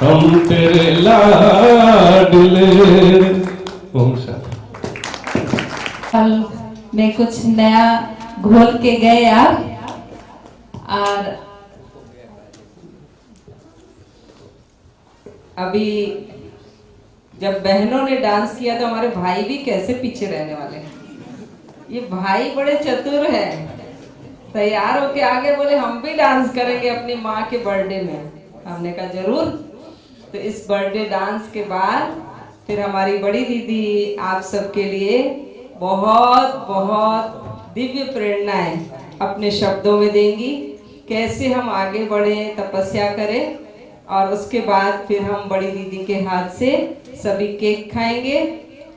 हम तेरे लाडले। ओम शांति। कल में कुछ नया घोल के गए आप, और अभी जब बहनों ने डांस किया तो हमारे भाई भी कैसे पीछे रहने वाले हैं। ये भाई बड़े चतुर हैं, तैयार होके आगे बोले हम भी डांस करेंगे अपनी माँ के बर्थडे में। हमने कहा जरूर। तो इस बर्थडे डांस के बाद फिर हमारी बड़ी दीदी आप सबके लिए बहुत बहुत दिव्य प्रेरणाएं अपने शब्दों में देंगी, कैसे हम आगे बढ़े, तपस्या करें। और उसके बाद फिर हम बड़ी दीदी के हाथ से सभी केक खाएंगे।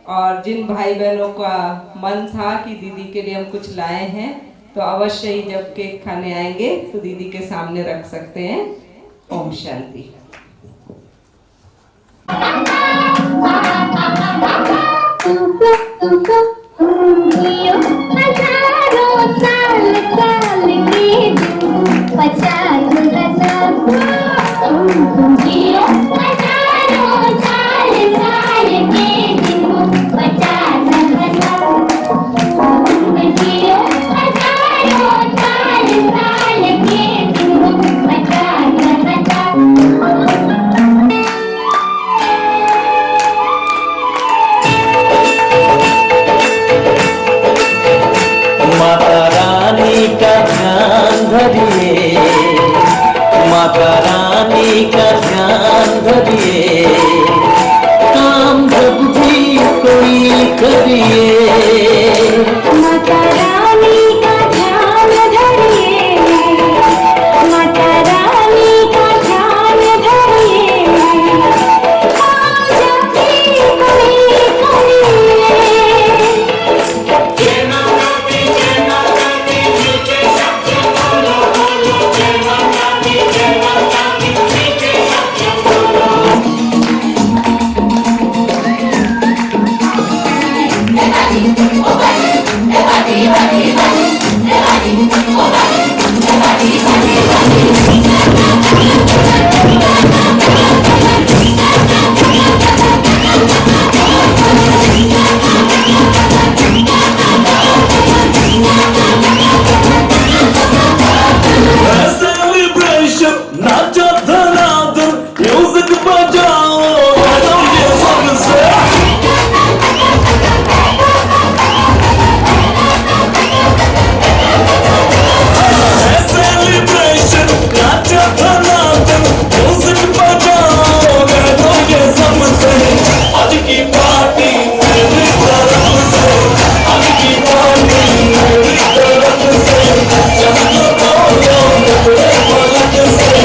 और जिन भाई बहनों का मन था कि दीदी के लिए हम कुछ लाए हैं, तो अवश्य ही जब केक खाने आएंगे तो दीदी के सामने रख सकते हैं। ओम शांति। Bye. रानी का ध्यान धरिए, काम जब भी कोई करिए। माता रानी का ध्यान धरिए, माता रानी का ध्यान धरिए, काम जब भी कोई करिए। जय माता दी, जय माता दी, मिलके सब जन बोलो बोलो, जय माता दी, जय माता दी, मिलके सब जन बोलो। सेलिब्रेशन नाचो धनाधन, म्यूजिक बजाओ ये सबसे। सेलिब्रेशन नाचो धनाधन, म्यूजिक बजाओ ये सबसे। आज की पार्टी मेरी तरफ से, आज की पार्टी मेरी तरफ से। चलो बोलो मेरे पलक से,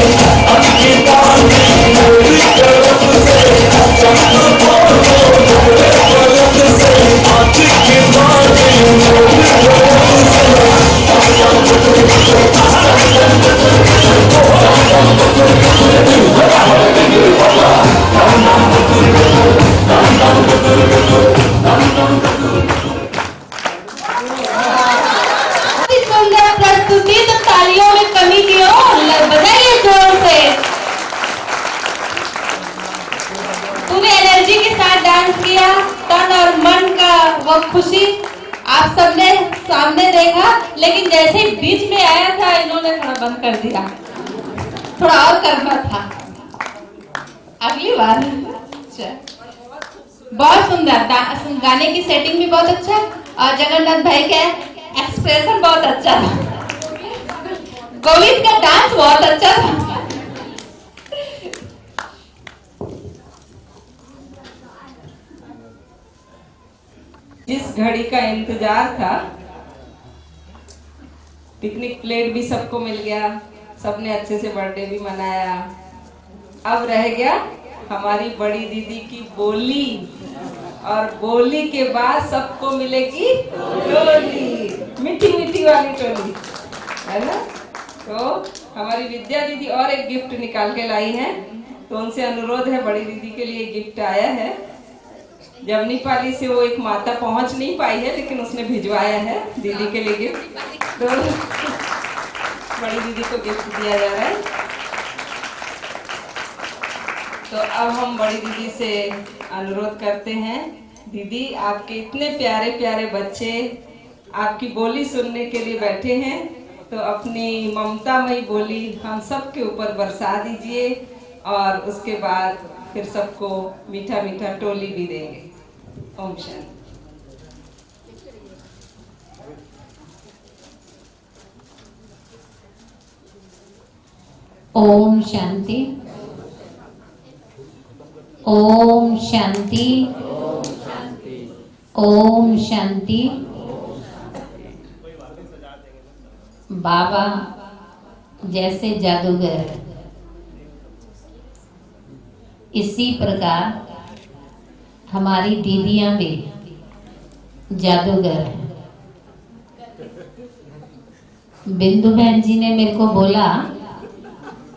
आज की पार्टी मेरी तरफ से। चलो बोलो मेरे पलक से, आज की पार्टी मेरी तरफ से। अति सुंदर प्रस्तुति, तो तालियों में कमी क्यों? बजाइए जोर से। तूने एनर्जी के साथ डांस किया, तन और मन का वो खुशी आप सबने सामने देखा, लेकिन जैसे ही बीच में आया था इन्होंने थोड़ा बंद कर दिया, थोड़ा और करना था अगली बार। अच्छा, बहुत सुंदर गाने की सेटिंग भी बहुत अच्छा, और जगन्नाथ भाई का एक्सप्रेशन बहुत अच्छा था, गोविंद का डांस बहुत अच्छा था। जिस घड़ी का इंतजार था, पिकनिक प्लेट भी सबको मिल गया, सबने अच्छे से बर्थडे भी मनाया। अब रह गया हमारी बड़ी दीदी की बोली, और बोली के बाद सबको मिलेगी टोली, मीठी मीठी वाली टोली, है ना। तो हमारी विद्या दीदी और एक गिफ्ट निकाल के लाई है, तो उनसे अनुरोध है, बड़ी दीदी के लिए गिफ्ट आया है। जमनीपाली से वो एक माता पहुंच नहीं पाई है, लेकिन उसने भिजवाया है दीदी के लिए गिफ्ट, तो बड़ी दीदी को गिफ्ट दिया जा रहा है। तो अब हम बड़ी दीदी से अनुरोध करते हैं, दीदी आपके इतने प्यारे प्यारे बच्चे आपकी बोली सुनने के लिए बैठे हैं, तो अपनी ममतामयी बोली हम सब के ऊपर बरसा दीजिए, और उसके बाद फिर सबको मीठा मीठा टोली भी देंगे। ओम शांति। ओम शांति, ओम शांति, ओम शांति। बाबा जैसे जादूगर है, इसी प्रकार हमारी दीदियां भी जादूगर हैं। बिंदु बहन जी ने मेरे को बोला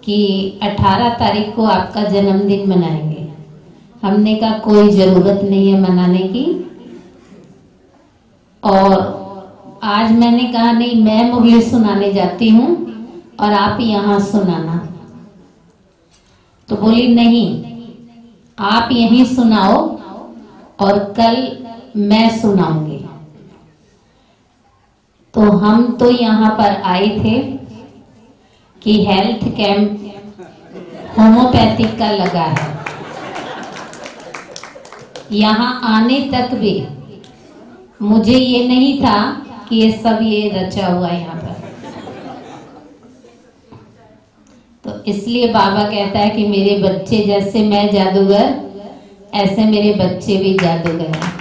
कि 18 तारीख को आपका जन्मदिन मनाएंगे। हमने कहा कोई ज़रूरत नहीं है मनाने की, और आज मैंने कहा नहीं, मैं मुरली सुनाने जाती हूँ और आप यहाँ सुनाना। तो बोली नहीं, आप यहीं सुनाओ और कल मैं सुनाऊंगी। तो हम तो यहाँ पर आए थे कि हेल्थ कैंप होम्योपैथिक का लगा है। यहाँ आने तक भी मुझे ये नहीं था कि ये सब ये रचा हुआ यहाँ पर। तो इसलिए बाबा कहता है कि मेरे बच्चे जैसे मैं जादूगर, ऐसे मेरे बच्चे भी जादूगर हैं।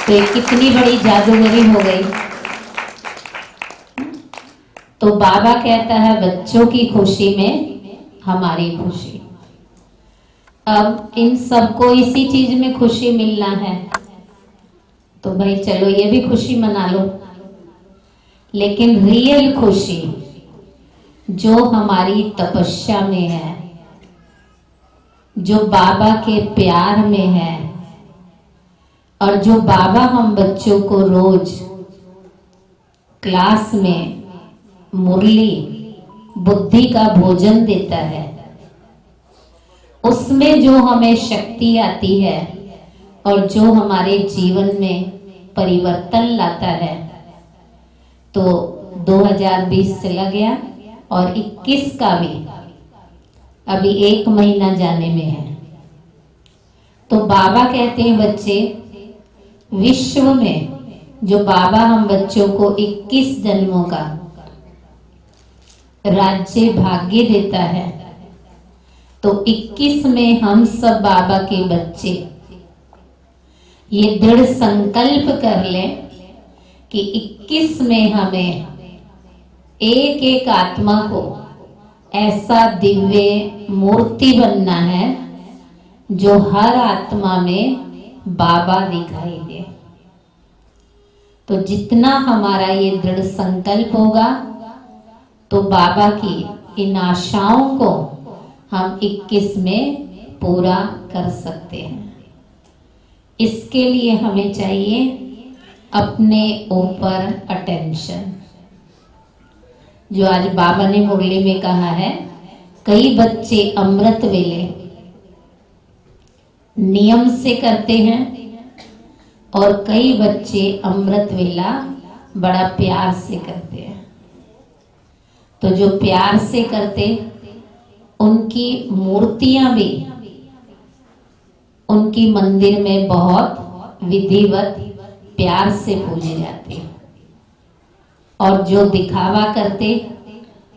तो ये कितनी बड़ी जादूगरी हो गई। तो बाबा कहता है बच्चों की खुशी में हमारी खुशी। अब इन सबको इसी चीज में खुशी मिलना है, तो भाई चलो ये भी खुशी मना लो। लेकिन रियल खुशी जो हमारी तपस्या में है, जो बाबा के प्यार में है, और जो बाबा हम बच्चों को रोज क्लास में मुरली बुद्धि का भोजन देता है, उसमें जो हमें शक्ति आती है और जो हमारे जीवन में परिवर्तन लाता है। तो 2020 चला गया और 21 का भी अभी 1 महीना जाने में है। तो बाबा कहते हैं बच्चे, विश्व में जो बाबा हम बच्चों को 21 जन्मों का राज्य भाग्य देता है, तो 21 में हम सब बाबा के बच्चे ये दृढ़ संकल्प कर लें कि 21 में हमें एक एक आत्मा को ऐसा दिव्य मूर्ति बनना है जो हर आत्मा में बाबा दिखाई दे। तो जितना हमारा ये दृढ़ संकल्प होगा, तो बाबा की इन आशाओं को हम 21 में पूरा कर सकते हैं। इसके लिए हमें चाहिए अपने ऊपर अटेंशन। जो आज बाबा ने मुरली में कहा है, कई बच्चे अमृत वेले नियम से करते हैं और कई बच्चे अमृत वेला बड़ा प्यार से करते हैं। तो जो प्यार से करते, उनकी मूर्तियां भी उनकी मंदिर में बहुत विधिवत प्यार से पूजी जाती है। और जो दिखावा करते,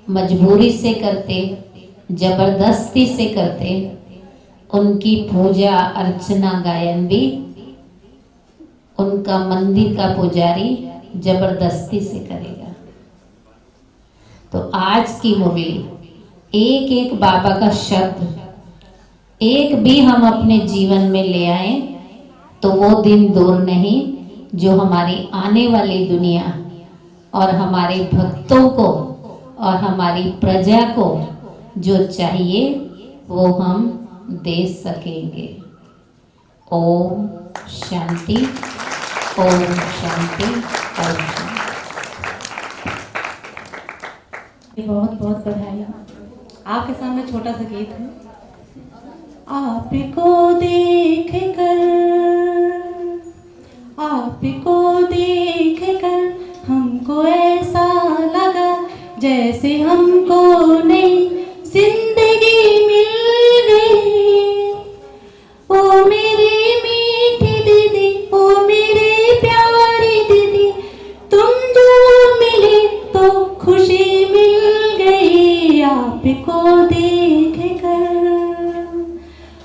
मजबूरी से करते, जबरदस्ती से करते, उनकी पूजा अर्चना गायन भी उनका मंदिर का पुजारी जबरदस्ती से करेगा। तो आज की मुरली एक एक बाबा का शब्द एक भी हम अपने जीवन में ले आए, तो वो दिन दूर नहीं जो हमारी आने वाली दुनिया और हमारे भक्तों को और हमारी प्रजा को जो चाहिए वो हम दे सकेंगे। ओम शांति, ओम शांति, ओम शांति। बहुत बहुत बधाई। आपके सामने छोटा सा गीत है। आपको देख कर, आपको देख कर हमको ऐसा लगा जैसे हमको नई जिंदगी मिल गई। ओ मेरी मीठी दीदी, ओ मेरी प्यारी दीदी, तुम जो मिले तो खुशी मिल गई। आपको देख कर,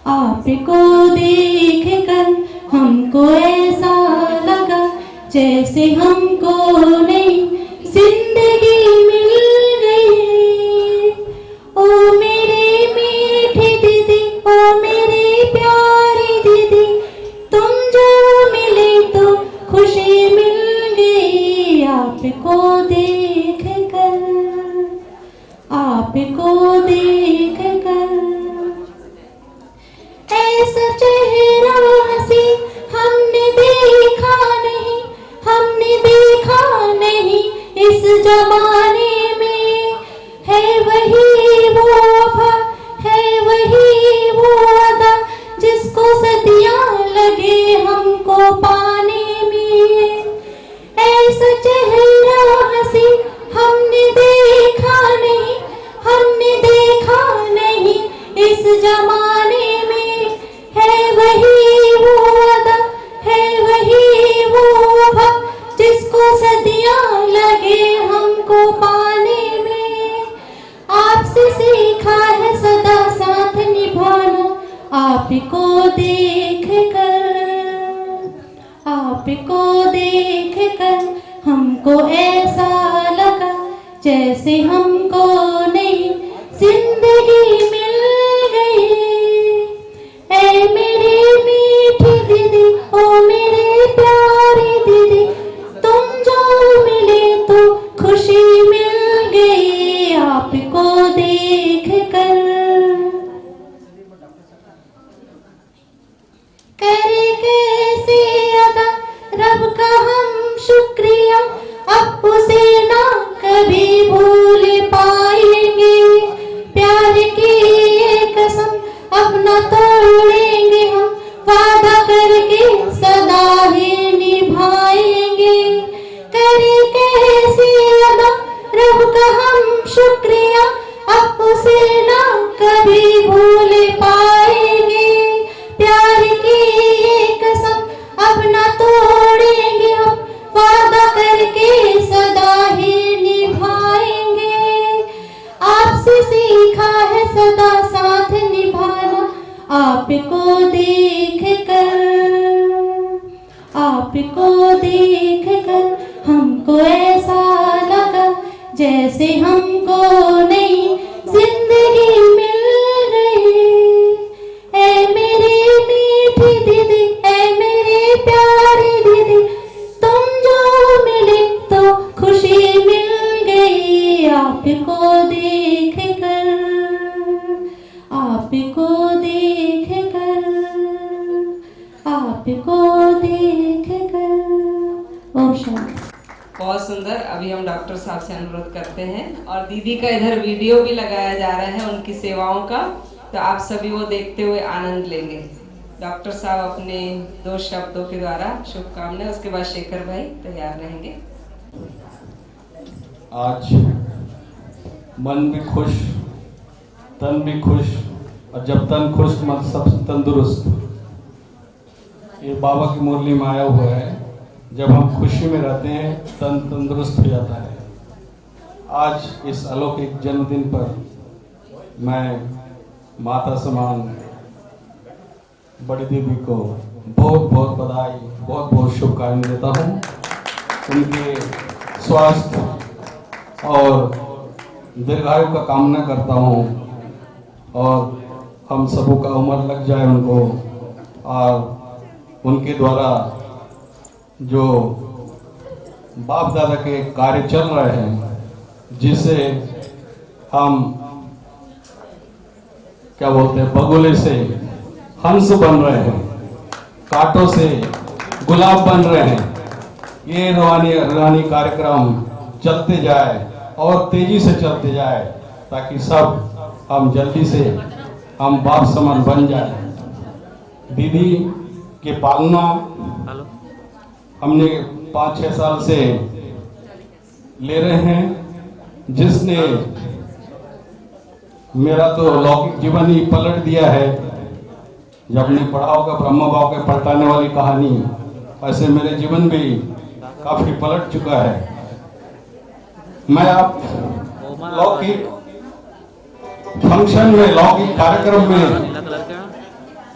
आपको देख कर हमको ऐसा लगा जैसे हमको नई जिंदगी मिल गई। ओ मेरी मीठी दीदी, ओ मेरी प्यारी दीदी, तुम जो मिले तो खुशी मिल गई। आपको देख कर, आपको देख कर ऐसा चेहरा हंसी हमने देखा नहीं, हमने देखा नहीं। आपको देखकर हमको ऐसा लगा जैसे हमको नहीं जिंदगी मिल गई। ऐ मेरी मीठी दीदी, ओ मेरे प्यारी दीदी, तुम जो मिले तो खुशी मिल गई आपको देखकर। करे कैसे अदा रब का हम शुक्रिया, अब उसे ना कभी भूल पाएंगे। प्यार की ये कसम अब न तोड़ेंगे हम, वादा करके सदा ही निभाएंगे। करे कैसे अदा रब का हम शुक्रिया, अब उसे ना कभी भूल पाएंगे। प्यार की ये कसम अब न तोड़ेंगे हम, वादा करके सदा ही निभाएंगे। आपसे सीखा है सदा साथ निभाना, आपको देखकर हमको ऐसा लगा जैसे हमको नहीं जिंदगी मिल गई। ऐ मेरी मीठी दीदी, ऐ मेरी प्यारी दीदी, तुम जो मिले तो खुशी मिल गई आपको देखकर ओम शांति। बहुत सुंदर। अभी हम डॉक्टर साहब से अनुरोध करते हैं और दीदी का इधर वीडियो भी लगाया जा रहा है उनकी सेवाओं का, तो आप सभी वो देखते हुए आनंद लेंगे। डॉक्टर साहब अपने 2 शब्दों के द्वारा शुभकामनाएं, उसके बाद शेखर भाई तैयार रहेंगे। आज मन भी खुश, तन भी खुश, और जब तन खुश मन सब तंदुरुस्त। ये बाबा की मुरली में आया हुआ है, जब हम खुशी में रहते हैं तन तंदुरुस्त हो जाता है। आज इस अलौकिक जन्मदिन पर मैं माता समान बड़ी देवी को बहुत बहुत बधाई, बहुत बहुत शुभकामनाएं देता हूँ। उनके स्वास्थ्य और दीर्घायु का कामना करता हूँ, और हम सबों का उम्र लग जाए उनको, और उनके द्वारा जो बाप दादा के कार्य चल रहे हैं, जिसे हम क्या बोलते हैं, बगुले से हंस बन रहे हैं, कांटों से गुलाब बन रहे हैं। ये रूहानी कार्यक्रम चलते जाए और तेजी से चलते जाए, ताकि सब हम जल्दी से हम बाप समान बन जाए। दीदी के पालना हमने 5-6 साल से ले रहे हैं, जिसने मेरा तो लौकिक जीवन ही पलट दिया है। जब ने पढ़ा होगा ब्रह्मा बाबा के पलटाने वाली कहानी, ऐसे मेरे जीवन भी काफी पलट चुका है। मैं अब लौकिक फंक्शन में, लौकिक कार्यक्रम में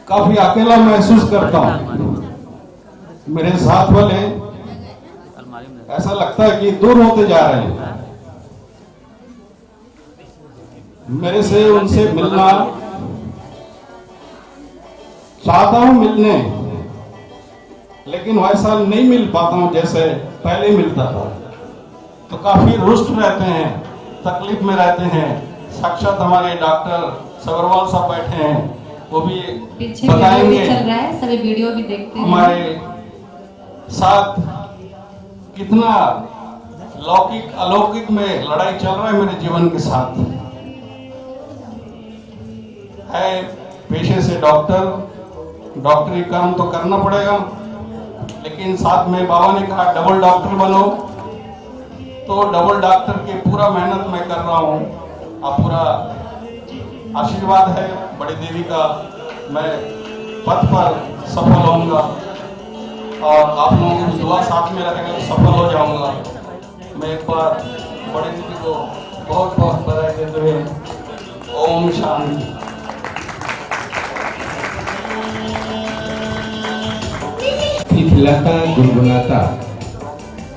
काफी अकेला महसूस करता हूँ। मेरे साथ वाले ऐसा लगता है कि दूर होते जा रहे हैं। मेरे से उनसे मिलना चाहता हूं, मिलने, लेकिन वैसा नहीं मिल पाता हूं जैसे पहले मिलता था। तो काफी रुष्ट रहते हैं, तकलीफ में रहते हैं। साक्षात हमारे डॉक्टर सबरवाल साहब बैठे हैं, वो भी पीछे बताएंगे। वीडियो भी चल रहा है, सभी वीडियो भी देखते हैं। हमारे साथ कितना लौकिक अलौकिक में लड़ाई चल रहा है मेरे जीवन के साथ है। पेशे से डॉक्टरी काम तो करना पड़ेगा, लेकिन साथ में बाबा ने कहा डबल डॉक्टर बनो, तो डबल डॉक्टर की पूरा मेहनत मैं कर रहा हूँ। आप पूरा आशीर्वाद है बड़ी देवी का, मैं पथ पर सफल होऊंगा, और आप लोगों की दुआ साथ में रहेगा तो सफल हो जाऊंगा। मैं एक बार बड़ी दीदी को बहुत बहुत बधाई देते हुए ओम शांति। खिलखिलाता गुनगुनाता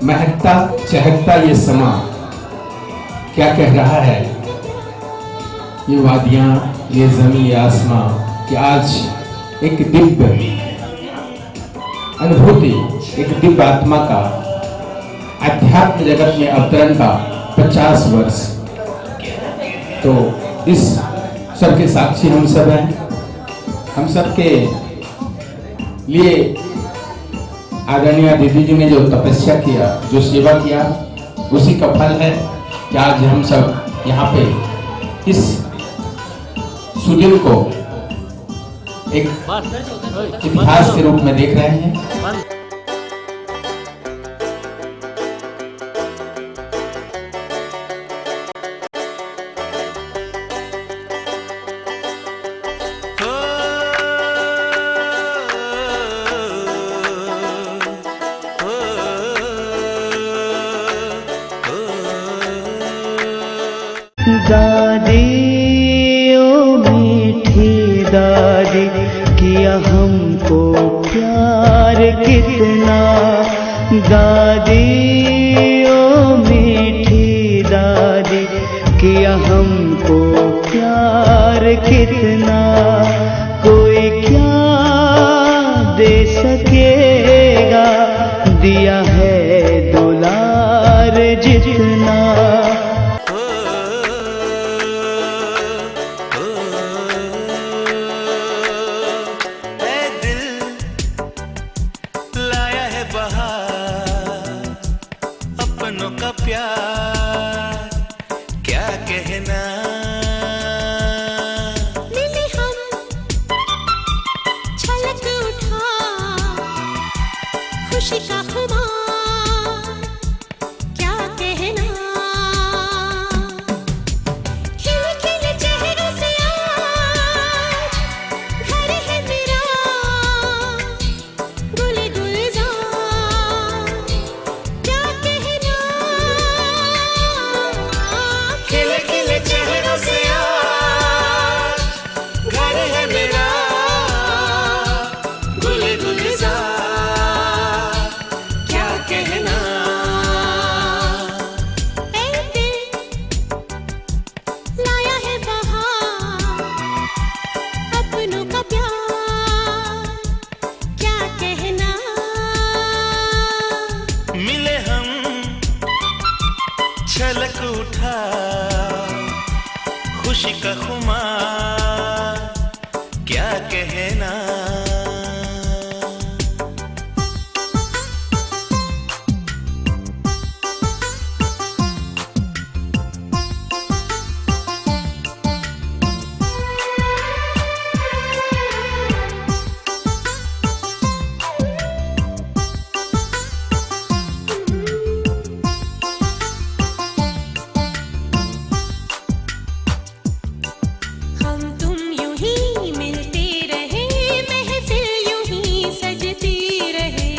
महकता चहकता ये समा क्या कह रहा है। ये वादियां, ये जमीन, ये आसमां कि आज एक दिव्य अनुभूति, एक दिव्य आत्मा का अध्यात्म जगत में अवतरण का 50 वर्ष। तो इस सब के साक्षी हम सब हैं। हम सब के लिए आदरणीय दीदी जी ने जो तपस्या किया, जो सेवा किया, उसी का फल है कि आज हम सब यहाँ पे इस सुदिन को एक इतिहास के रूप में देख रहे हैं। दादी ओ मीठी दादी किया हमको प्यार कितना। दादी ओ मीठी दादी किया हमको प्यार कितना। कोई क्या दे सकेगा, दिया है दुलार जितना। का प्यार क्या कहना। मिले हम छलक उठा खुशी का खुमार क्या कहना। खिले खिले चेहरों से आज घर है मेरा गुले गुलजार क्या कहना। खिले खिले चेहरों से आज घर है मेरा गुले गुलजार क्या कहना। ऐ दिल लाया है बहार अपनों का प्यार क्या कहना। मिले हम छलक उठा खुशी का खुमार क्या कहना। हम तुम यूं ही मिलते रहे महफिल यूं ही सजती रहे।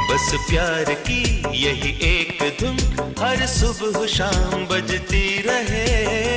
बस प्यार की यही एक धुन हर सुबह शाम बजती रहे।